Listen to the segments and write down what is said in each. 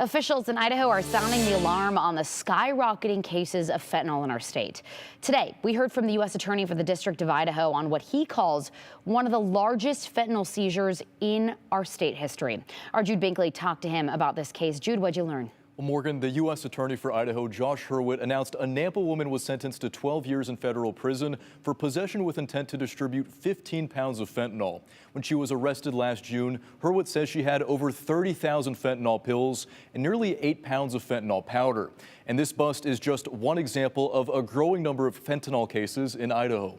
Officials in Idaho are sounding the alarm on the skyrocketing cases of fentanyl in our state. Today, we heard from the U.S. Attorney for the District of Idaho on what he calls one of the largest fentanyl seizures in our state history. Our Jude Binkley talked to him about this case. Jude, what'd you learn? Well, Morgan, the U.S. Attorney for Idaho, Josh Hurwitz, announced a Nampa woman was sentenced to 12 years in federal prison for possession with intent to distribute 15 pounds of fentanyl. When she was arrested last June, Hurwitz says she had over 30,000 fentanyl pills and nearly 8 pounds of fentanyl powder. And this bust is just one example of a growing number of fentanyl cases in Idaho.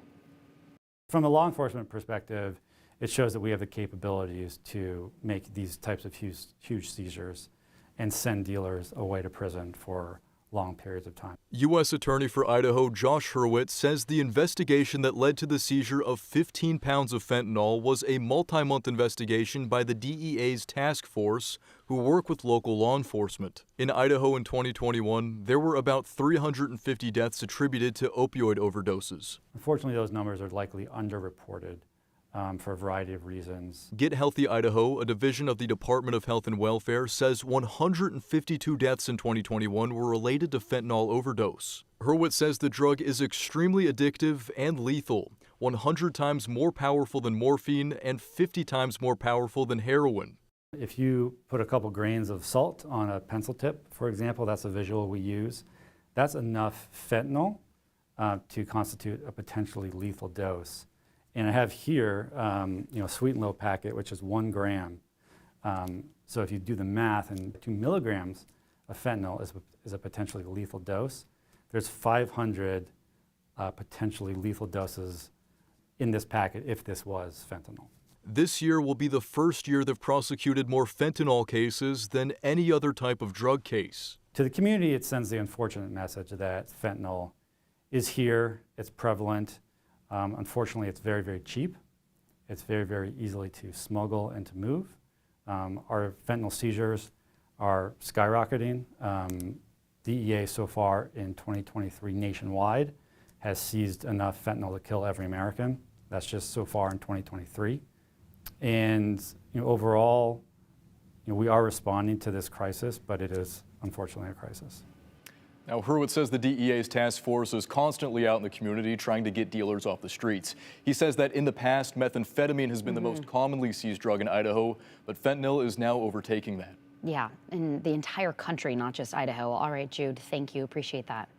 From a law enforcement perspective, it shows that we have the capabilities to make these types of huge seizures and send dealers away to prison for long periods of time. U.S. Attorney for Idaho Josh Hurwitz says the investigation that led to the seizure of 15 pounds of fentanyl was a multi-month investigation by the DEA's task force who work with local law enforcement. In Idaho in 2021, there were about 350 deaths attributed to opioid overdoses. Unfortunately, those numbers are likely underreported. For a variety of reasons. Get Healthy Idaho, a division of the Department of Health and Welfare, says 152 deaths in 2021 were related to fentanyl overdose. Hurwitz says the drug is extremely addictive and lethal, 100 times more powerful than morphine and 50 times more powerful than heroin. If you put a couple grains of salt on a pencil tip, for example, that's a visual we use, that's enough fentanyl to constitute a potentially lethal dose. And I have here, a sweet and low packet, which is 1 gram. So if you do the math, and 2 milligrams of fentanyl is a potentially lethal dose. There's 500 potentially lethal doses in this packet if this was fentanyl. This year will be the first year they've prosecuted more fentanyl cases than any other type of drug case. To the community, it sends the unfortunate message that fentanyl is here, it's prevalent. Unfortunately, it's very, very cheap. It's very, very easily to smuggle and to move. Our fentanyl seizures are skyrocketing. DEA so far in 2023 nationwide has seized enough fentanyl to kill every American. That's just so far in 2023. And overall, we are responding to this crisis, but it is unfortunately a crisis. Now, Hurwitz says the DEA's task force is constantly out in the community trying to get dealers off the streets. He says that in the past, methamphetamine has been the most commonly seized drug in Idaho, but fentanyl is now overtaking that. Yeah, in the entire country, not just Idaho. All right, Jude, thank you. Appreciate that.